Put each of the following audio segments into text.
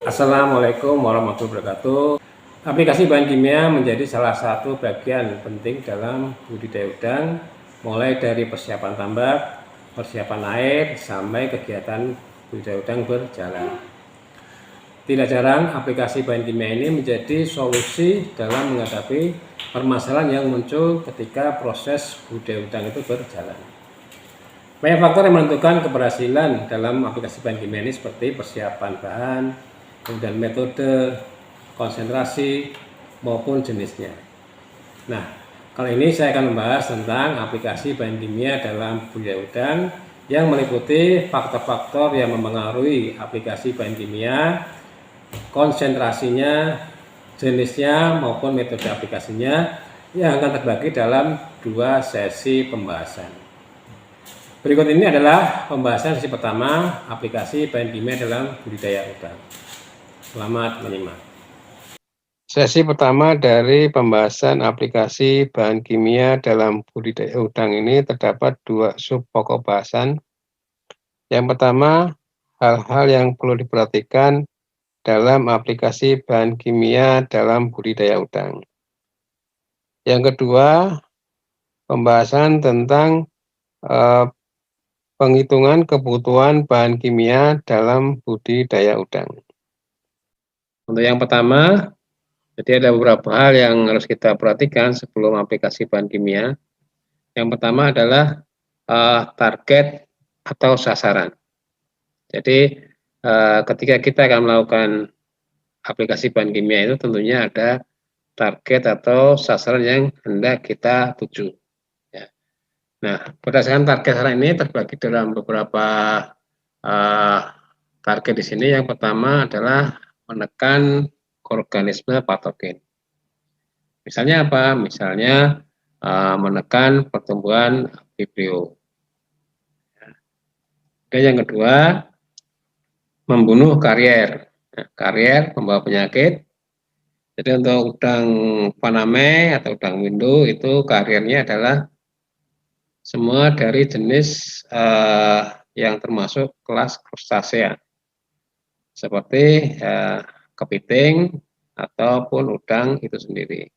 Assalamualaikum warahmatullahi wabarakatuh. Aplikasi bahan kimia menjadi salah satu bagian penting dalam budidaya udang, mulai dari persiapan tambak, persiapan air, sampai kegiatan budidaya udang berjalan. Tidak jarang aplikasi bahan kimia ini menjadi solusi dalam menghadapi permasalahan yang muncul ketika proses budidaya udang itu berjalan. Banyak faktor yang menentukan keberhasilan dalam aplikasi bahan kimia ini seperti persiapan bahan, kemudian metode, konsentrasi, maupun jenisnya. Nah, kali ini saya akan membahas tentang aplikasi bahan kimia dalam budidaya udang yang meliputi faktor-faktor yang mempengaruhi aplikasi bahan kimia, konsentrasinya, jenisnya, maupun metode aplikasinya yang akan terbagi dalam 2 sesi pembahasan. Berikut ini adalah pembahasan sesi pertama aplikasi bahan kimia dalam budidaya udang. Selamat menyimak. Sesi pertama dari pembahasan aplikasi bahan kimia dalam budidaya udang ini terdapat 2 sub pokok bahasan. Yang pertama, hal-hal yang perlu diperhatikan dalam aplikasi bahan kimia dalam budidaya udang. Yang kedua, pembahasan tentang penghitungan kebutuhan bahan kimia dalam budidaya udang. Untuk yang pertama, jadi ada beberapa hal yang harus kita perhatikan sebelum aplikasi bahan kimia. Yang pertama adalah target atau sasaran. Jadi ketika kita akan melakukan aplikasi bahan kimia itu tentunya ada target atau sasaran yang hendak kita tuju. Ya. Nah, berdasarkan target sasaran ini terbagi dalam beberapa target di sini. Yang pertama adalah menekan organisme patogen. Misalnya apa? Misalnya menekan pertumbuhan vibrio. Dan yang kedua, membunuh karier. Nah, karier membawa penyakit. Jadi untuk udang Paname atau udang window itu kariernya adalah semua dari jenis yang termasuk kelas crustacea, seperti kepiting ataupun udang itu sendiri.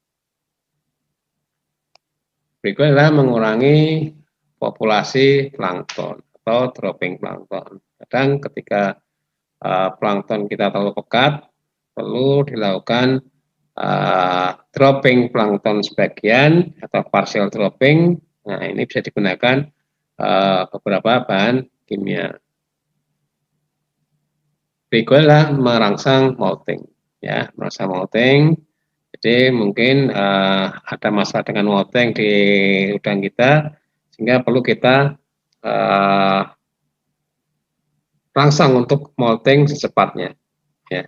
Berikutnya adalah mengurangi populasi plankton atau dropping plankton. Kadang ketika plankton kita terlalu pekat, perlu dilakukan dropping plankton sebagian atau partial dropping. Nah, ini bisa digunakan beberapa bahan kimia. Berikutnya adalah merangsang molting, ya, merangsang molting. Jadi mungkin ada masalah dengan molting di udang kita, sehingga perlu kita rangsang untuk molting secepatnya. Ya.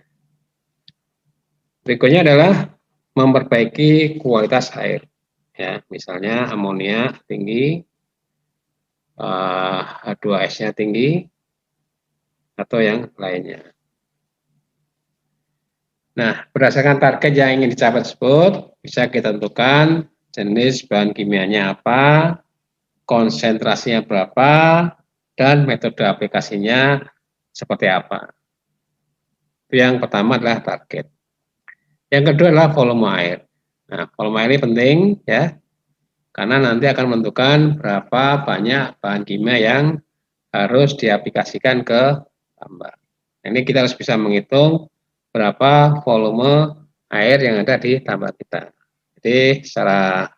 Berikutnya adalah memperbaiki kualitas air. Ya, misalnya amonia tinggi, H2S-nya tinggi, atau yang lainnya. Nah, berdasarkan target yang ingin dicapai tersebut, bisa kita tentukan jenis bahan kimianya apa, konsentrasinya berapa, dan metode aplikasinya seperti apa. Itu yang pertama adalah target. Yang kedua adalah volume air. Nah, volume air ini penting ya, karena nanti akan menentukan berapa banyak bahan kimia yang harus diaplikasikan ke tambak. Nah, ini kita harus bisa menghitung berapa volume air yang ada di tambak kita. Jadi secara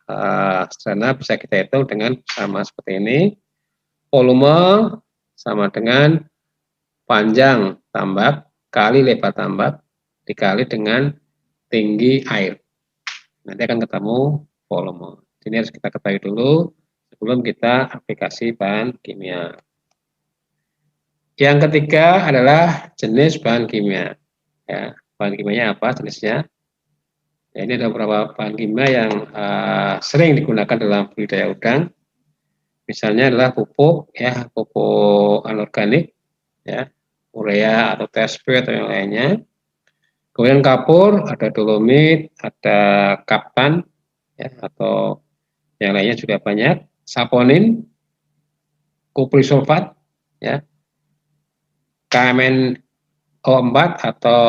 sederhana bisa kita hitung dengan sama seperti ini. Volume sama dengan panjang tambak kali lebar tambak dikali dengan tinggi air. Nanti akan ketemu volume. Ini harus kita ketahui dulu sebelum kita aplikasi bahan kimia. Yang ketiga adalah jenis bahan kimia. Ya, bahan kimianya apa jenisnya? Ya, ini ada beberapa bahan kimia yang sering digunakan dalam budidaya udang. Misalnya adalah pupuk, ya, pupuk anorganik, ya, urea atau TSP atau yang lainnya. Kemudian kapur, ada dolomit, ada kaptan, ya, atau yang lainnya juga banyak. Saponin, kupri sulfat, ya, KMN O4 atau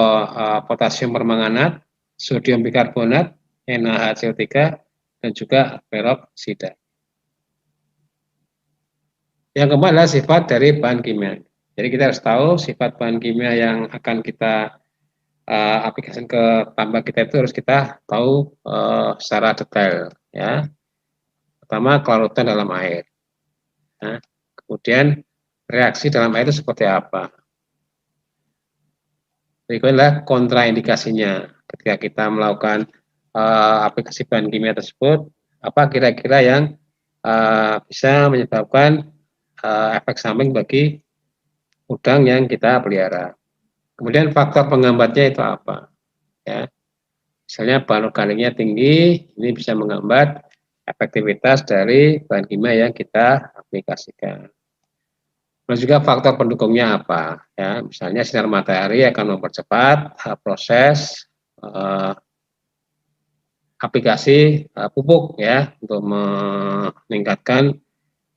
potasium permanganat, sodium bikarbonat, NaHCO3, dan juga peroksida. Yang keempat adalah sifat dari bahan kimia. Jadi kita harus tahu sifat bahan kimia yang akan kita aplikasikan ke tambak kita itu harus kita tahu secara detail, ya. Pertama, kelarutan dalam air. Nah, kemudian reaksi dalam air itu seperti apa? Berikutnya adalah kontraindikasinya. Ketika kita melakukan aplikasi bahan kimia tersebut, apa kira-kira yang bisa menyebabkan efek samping bagi udang yang kita pelihara. Kemudian faktor penghambatnya itu apa? Ya, misalnya bahan organiknya tinggi, ini bisa menghambat efektivitas dari bahan kimia yang kita aplikasikan. Terus juga faktor pendukungnya apa? Ya, misalnya sinar matahari akan mempercepat proses aplikasi pupuk, ya, untuk meningkatkan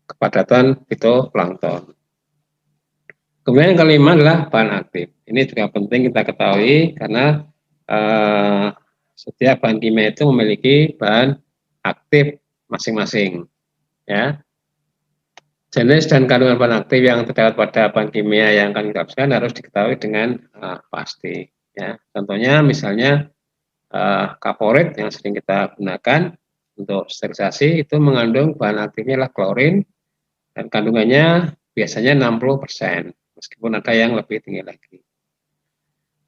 kepadatan fitoplankton. Kemudian yang kelima adalah bahan aktif. Ini juga penting kita ketahui karena setiap bahan kimia itu memiliki bahan aktif masing-masing. Ya, jenis dan kandungan bahan aktif yang terdapat pada bahan kimia yang akan kita aplikasikan harus diketahui dengan pasti. Ya, contohnya misalnya kaporit yang sering kita gunakan untuk sterilisasi itu mengandung bahan aktifnya adalah klorin dan kandungannya biasanya 60%. Meskipun ada yang lebih tinggi lagi.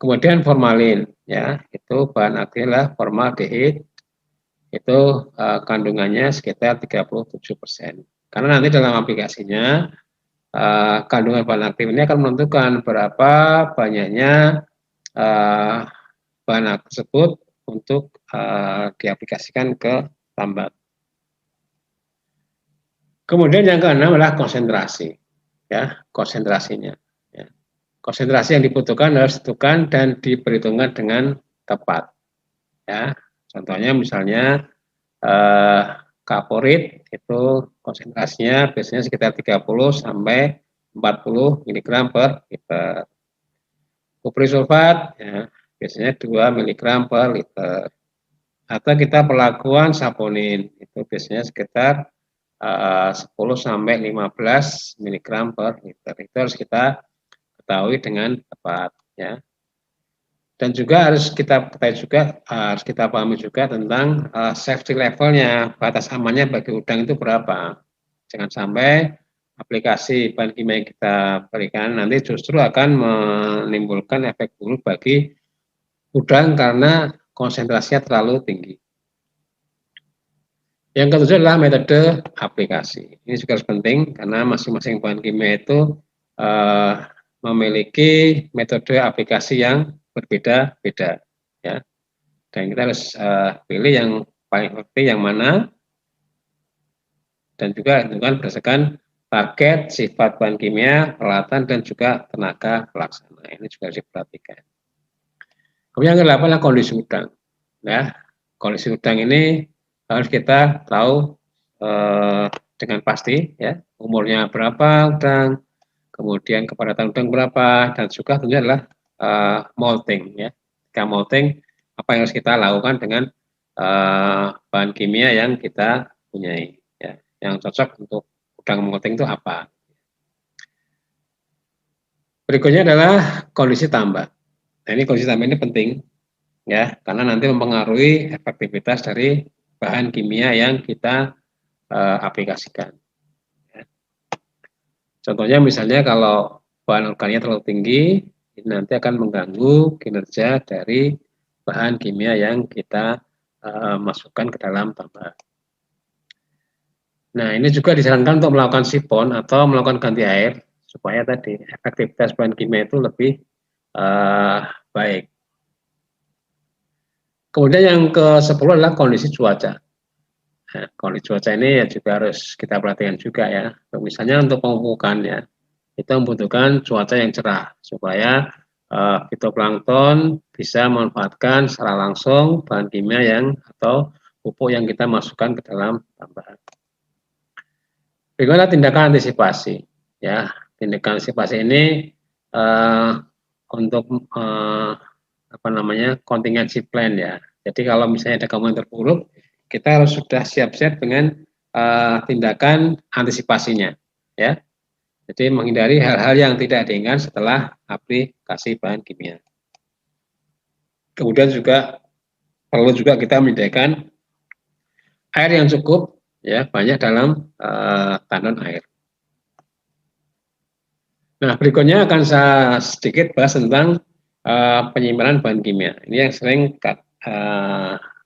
Kemudian formalin, ya, itu bahan aktifnya formaldehid, itu kandungannya sekitar 37%. Karena nanti dalam aplikasinya kandungan bahan aktif ini akan menentukan berapa banyaknya bahan aktif tersebut untuk diaplikasikan ke tambak. Kemudian yang keenam adalah konsentrasi, ya, konsentrasinya. Konsentrasi yang dibutuhkan harus ditentukan dan diperhitungkan dengan tepat. Ya, contohnya misalnya kaporit itu konsentrasinya biasanya sekitar 30 sampai 40 mg per liter. Kupri sulfat ya, biasanya 2 mg per liter. Atau kita perlakuan saponin itu biasanya sekitar 10 sampai 15 mg per liter. Itu harus kita ketahui dengan tepat, ya. Dan juga harus kita ketahui juga, harus kita pahami juga tentang safety levelnya, batas amannya bagi udang itu berapa. Jangan sampai aplikasi bahan kimia yang kita berikan nanti justru akan menimbulkan efek buruk bagi udang karena konsentrasinya terlalu tinggi. Yang ketujuh adalah metode aplikasi. Ini juga harus penting karena masing-masing bahan kimia itu memiliki metode aplikasi yang berbeda-beda, ya. Dan kita harus pilih yang paling efektif yang mana, dan juga tentukan berdasarkan target, sifat bahan kimia, peralatan, dan juga tenaga pelaksana. Ini juga harus diperhatikan. Kemudian yang ke-8 adalah kondisi udang. Ya, kondisi udang ini harus kita tahu dengan pasti, ya, umurnya berapa udang, kemudian kepadatan udang berapa, dan juga tentunya adalah molting, ya. Ketika molting, apa yang harus kita lakukan dengan bahan kimia yang kita punyai, ya, yang cocok untuk udang molting itu apa. Berikutnya adalah kondisi tambak. Nah, ini kondisi tambak ini penting, ya, karena nanti mempengaruhi efektivitas dari bahan kimia yang kita aplikasikan. Contohnya misalnya kalau bahan organiknya terlalu tinggi, ini nanti akan mengganggu kinerja dari bahan kimia yang kita masukkan ke dalam tambak. Nah, ini juga disarankan untuk melakukan sipon atau melakukan ganti air supaya tadi efektivitas bahan kimia itu lebih baik. Kemudian yang ke-10 adalah kondisi cuaca. Nah, kondisi cuaca ini ya juga harus kita perhatikan juga, ya. Misalnya untuk pemupukan, ya, itu membutuhkan cuaca yang cerah supaya fitoplankton bisa memanfaatkan secara langsung bahan kimia yang atau pupuk yang kita masukkan ke dalam tambak. Berikutnya tindakan antisipasi, ya. Tindakan antisipasi ini untuk contingency plan ya. Jadi kalau misalnya ada kemungkinan terburuk, kita harus sudah siap-siap dengan tindakan antisipasinya, ya. Jadi menghindari hal-hal yang tidak diinginkan setelah aplikasi bahan kimia. Kemudian juga perlu juga kita menyediakan air yang cukup, ya, banyak dalam tandon air. Nah, berikutnya akan saya sedikit bahas tentang penyimpanan bahan kimia. Ini yang sering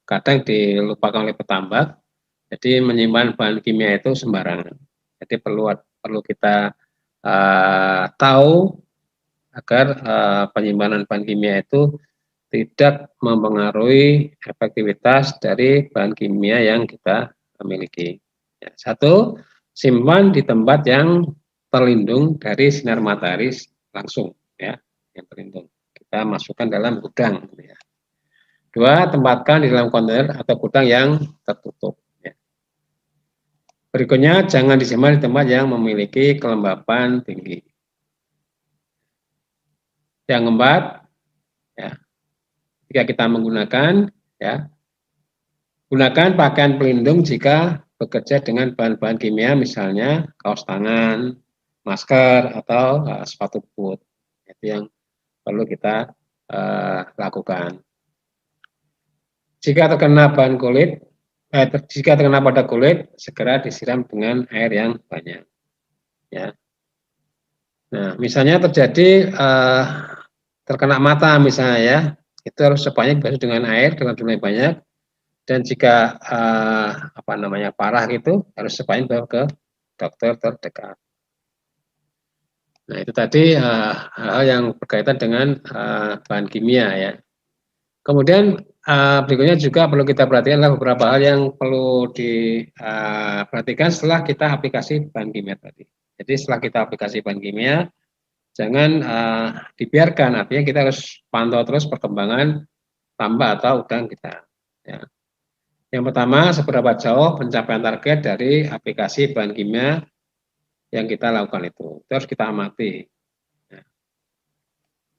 kadang dilupakan oleh petambak. Jadi menyimpan bahan kimia itu sembarangan. Jadi perlu kita tahu agar penyimpanan bahan kimia itu tidak mempengaruhi efektivitas dari bahan kimia yang kita miliki. Ya, satu, simpan di tempat yang terlindung dari sinar matahari langsung, ya, yang terlindung. Kita masukkan dalam gudang. Ya. Dua, tempatkan di dalam kontainer atau gudang yang tertutup. Ya. Berikutnya, jangan disimpan di tempat yang memiliki kelembapan tinggi. Yang keempat, ya, jika kita menggunakan, ya, gunakan pakaian pelindung jika bekerja dengan bahan-bahan kimia, misalnya kaos tangan, masker, atau sepatu boot. Itu yang perlu kita lakukan. Jika terkena bahan kulit, jika terkena pada kulit, segera disiram dengan air yang banyak. Ya. Nah, misalnya terjadi terkena mata, misalnya, ya, itu harus sebanyak dibasuh dengan air dengan jumlah banyak. Dan jika parah gitu, harus sebanyak bawa ke dokter terdekat. Nah, itu tadi hal-hal yang berkaitan dengan bahan kimia, ya. Kemudian berikutnya juga perlu kita perhatikan adalah beberapa hal yang perlu diperhatikan setelah kita aplikasi bahan kimia tadi. Jadi setelah kita aplikasi bahan kimia, jangan dibiarkan, artinya kita harus pantau terus perkembangan tambak atau udang kita. Ya. Yang pertama, seberapa jauh pencapaian target dari aplikasi bahan kimia yang kita lakukan itu harus kita amati. Ya.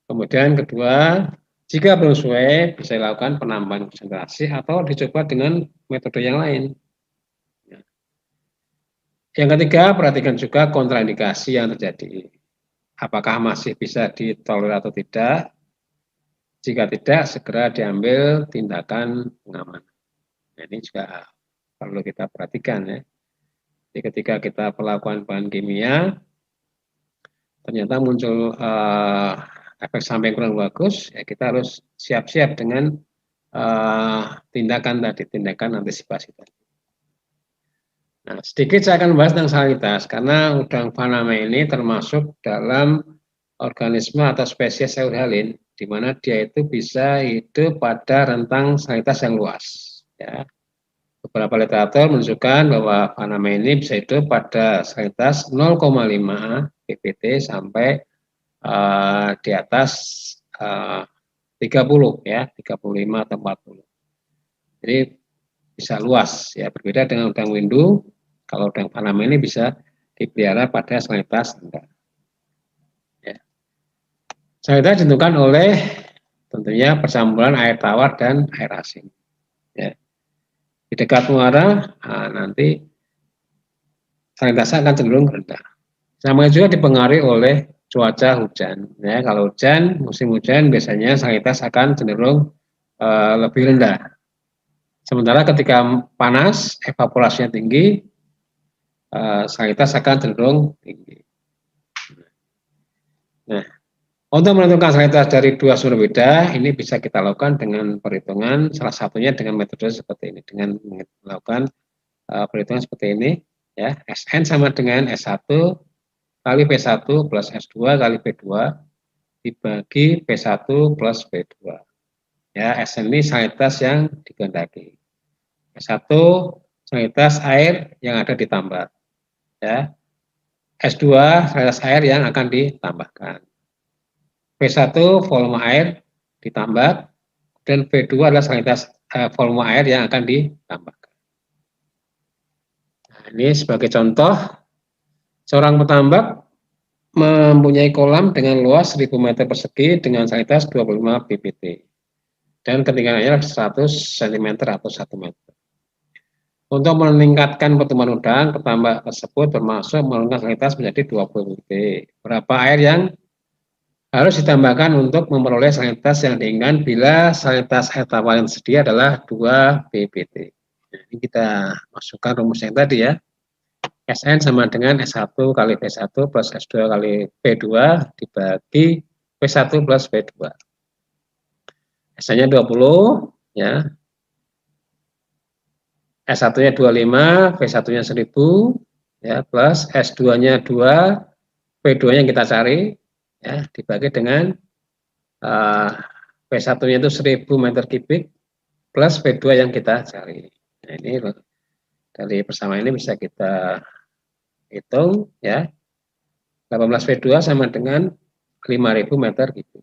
Kemudian kedua, jika belum sesuai, bisa dilakukan penambahan konsentrasi atau dicoba dengan metode yang lain. Ya. Yang ketiga, perhatikan juga kontraindikasi yang terjadi. Apakah masih bisa ditolerir atau tidak? Jika tidak, segera diambil tindakan pengamanan. Nah, ini juga perlu kita perhatikan, ya. Jadi ketika kita melakukan bahan kimia, ternyata muncul efek samping kurang bagus, ya kita harus siap-siap dengan tindakan antisipasi tadi. Nah, sedikit saya akan membahas tentang salinitas, karena udang Panama ini termasuk dalam organisme atau spesies Euryalin, di mana dia itu bisa hidup pada rentang salinitas yang luas. Ya. Beberapa literatur menunjukkan bahwa Panama ini bisa hidup pada salinitas 0,5 ppt sampai di atas 30, ya, 35 atau 40. Jadi bisa luas, ya, berbeda dengan udang windu. Kalau udang Panama ini bisa dipelihara pada salinitas rendah. Ya. Salinitas ditentukan oleh tentunya percampuran air tawar dan air asin. Ya. Di dekat muara, nanti salinitasnya akan cenderung rendah. Sama juga dipengaruhi oleh cuaca hujan. Ya, kalau hujan, musim hujan biasanya salinitas akan cenderung lebih rendah. Sementara ketika panas, evaporasinya tinggi, salinitas akan cenderung tinggi. Nah, untuk menentukan salinitas dari dua sumber berbeda, ini bisa kita lakukan dengan perhitungan, salah satunya dengan metode seperti ini, dengan melakukan perhitungan seperti ini, ya, Sn sama dengan S1 kali P1 plus S2 kali P2 dibagi P1 plus P2. Ya, Sn ini salinitas yang dikehendaki. S1 salinitas air yang ada di tambak. Ya. S2 salinitas air yang akan ditambahkan. P1 volume air ditambah, dan P2 adalah salinitas volume air yang akan ditambahkan. Nah, ini sebagai contoh, seorang petambak mempunyai kolam dengan luas 1000 meter persegi dengan salinitas 25 ppt dan ketinggian air 100 cm atau 1 meter. Untuk meningkatkan pertumbuhan udang ke tambak tersebut termasuk menurunkan salinitas menjadi 20 ppt. Berapa air yang harus ditambahkan untuk memperoleh salinitas yang diinginkan bila salinitas air tawar yang tersedia adalah 2 ppt. Nah, ini kita masukkan rumus yang tadi ya. Sn sama dengan S1 kali V1 plus S2 kali V2 dibagi V1 plus V2. S-nya 20 ya. S1-nya 25, V1-nya 1000 ya plus S2-nya 2, V2-nya kita cari ya dibagi dengan V1-nya itu 1000 meter kubik plus V2 yang kita cari. Nah, ini dari persamaan ini bisa kita hitung ya. 18V2 sama dengan 5000 meter kubik.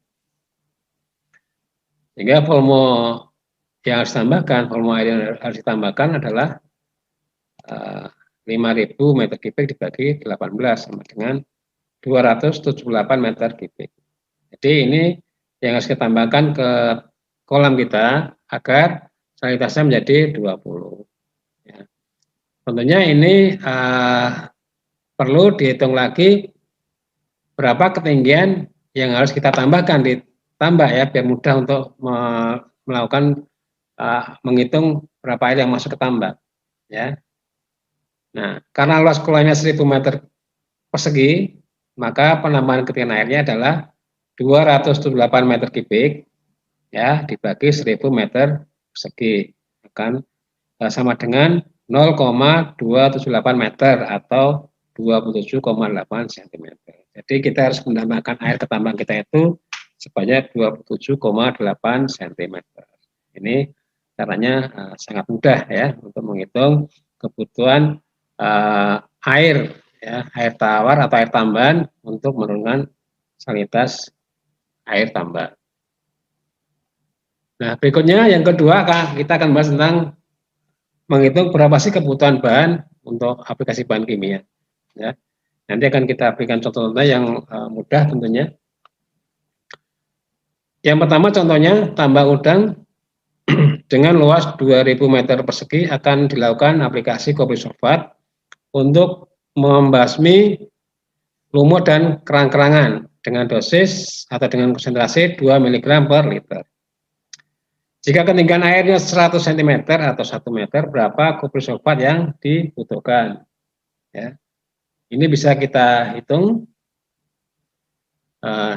Sehingga volume yang harus ditambahkan, volume air yang harus ditambahkan adalah 5000 meter kubik dibagi 18 sama dengan 278 meter kubik. Jadi ini yang harus kita tambahkan ke kolam kita agar salinitasnya menjadi 20. Ya. Tentunya ini perlu dihitung lagi berapa ketinggian yang harus kita tambahkan, ditambah ya biar mudah untuk melakukan menghitung berapa air yang masuk ke tambak ya. Nah, karena luas kolamnya 1000 meter persegi, maka penambahan ketinggian airnya adalah 278 meter kubik ya dibagi 1000 meter persegi akan sama dengan 0,278 meter atau 27,8 cm. Jadi kita harus menambahkan air ke tambang kita itu sebanyak 27,8 cm. Ini caranya sangat mudah ya untuk menghitung kebutuhan air ya, air tawar atau air tambahan untuk menurunkan salinitas air tambak. Nah, berikutnya yang kedua kita akan bahas tentang menghitung berapa sih kebutuhan bahan untuk aplikasi bahan kimia. Ya, nanti akan kita berikan contoh-contoh yang mudah tentunya. Yang pertama contohnya tambak udang dengan luas 2000 meter persegi akan dilakukan aplikasi kopri sulfat untuk membasmi lumut dan kerang-kerangan dengan dosis atau dengan konsentrasi 2 mg per liter. Jika ketinggian airnya 100 cm atau 1 meter, berapa kopri sulfat yang dibutuhkan? Ya. Ini bisa kita hitung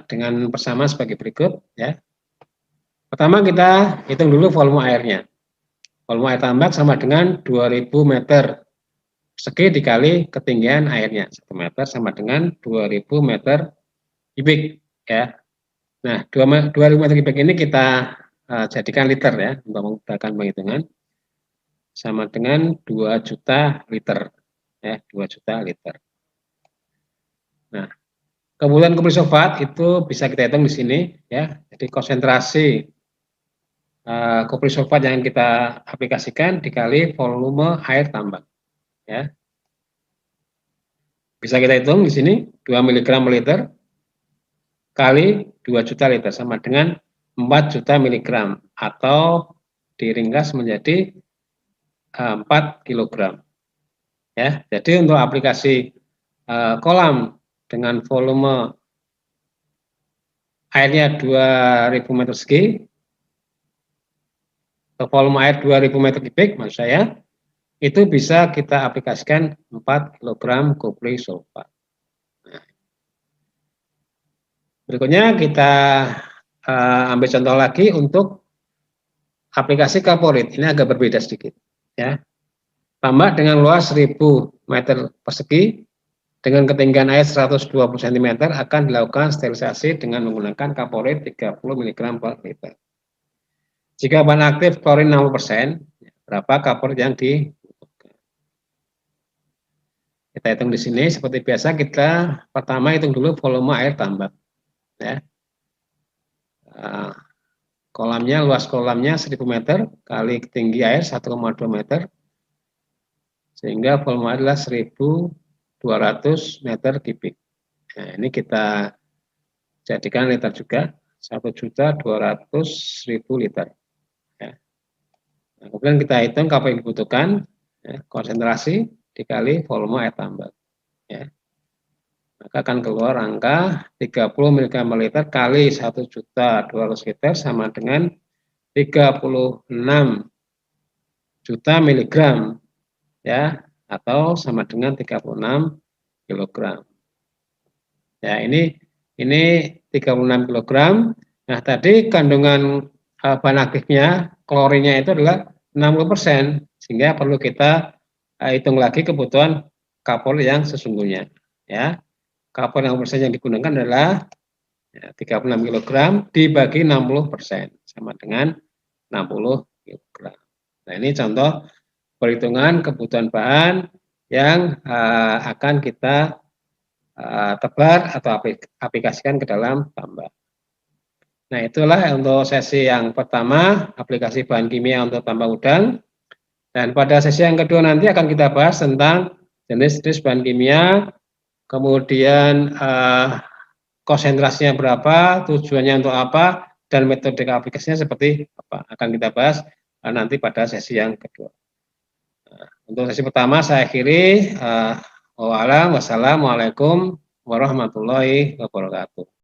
dengan persamaan sebagai berikut. Ya. Pertama kita hitung dulu volume airnya. Volume air tambak sama dengan 2000 meter persegi dikali ketinggian airnya. 1 meter sama dengan 2000 meter kubik. Ya. Nah, 2000 meter kubik ini kita jadikan liter ya untuk memudahkan penghitungan, sama dengan 2 juta liter ya, 2 juta liter. Nah, kebutuhan kopri sulfat itu bisa kita hitung di sini ya. Jadi konsentrasi kopri sulfat yang kita aplikasikan dikali volume air tambak ya. Bisa kita hitung di sini 2 mg per liter kali 2 juta liter sama dengan 4 juta miligram atau diringkas menjadi 4 kg. Ya, jadi untuk aplikasi kolam dengan volume airnya 2000 meter persegi atau volume air 2000 meter kubik maksud saya, itu bisa kita aplikasikan 4 kg kopri sulfat. Nah, berikutnya kita ambil contoh lagi untuk aplikasi kaporit. Ini agak berbeda sedikit ya. Tambak dengan luas 1000 meter persegi dengan ketinggian air 120 cm akan dilakukan sterilisasi dengan menggunakan kaporit 30 mg per liter. Jika bahan aktif klorin 60%, berapa kaporit yang dibutuhkan? Kita hitung di sini seperti biasa, kita pertama hitung dulu volume air tambak ya. Kolamnya, luas kolamnya 1000 meter kali tinggi air 1,2 meter, sehingga volume adalah 1200 meter kubik Nah, ini kita jadikan liter juga, 1.200.000 liter. Ya. Nah, kemudian kita hitung apa yang dibutuhkan, ya, konsentrasi dikali volume air tambak. Ya. Maka akan keluar angka 30 mg per liter kali 1.200.000 liter sama dengan 36 juta miligram, ya, atau sama dengan 36 kilogram. Ya, ini 36 kilogram. Nah, tadi kandungan bahan aktifnya, klorinnya itu adalah 60%, sehingga perlu kita hitung lagi kebutuhan kapur yang sesungguhnya. Ya, kapur yang persen yang digunakan adalah 36 kilogram dibagi 60%, sama dengan 60 kilogram. Nah, ini contoh perhitungan kebutuhan bahan yang akan kita tebar atau aplikasikan ke dalam tambak. Nah, itulah untuk sesi yang pertama, aplikasi bahan kimia untuk tambak udang. Dan pada sesi yang kedua nanti akan kita bahas tentang jenis-jenis bahan kimia, kemudian konsentrasinya berapa, tujuannya untuk apa, dan metode aplikasinya seperti apa. Akan kita bahas nanti pada sesi yang kedua. Untuk sesi pertama saya akhiri. Wassalamualaikum warahmatullahi wabarakatuh.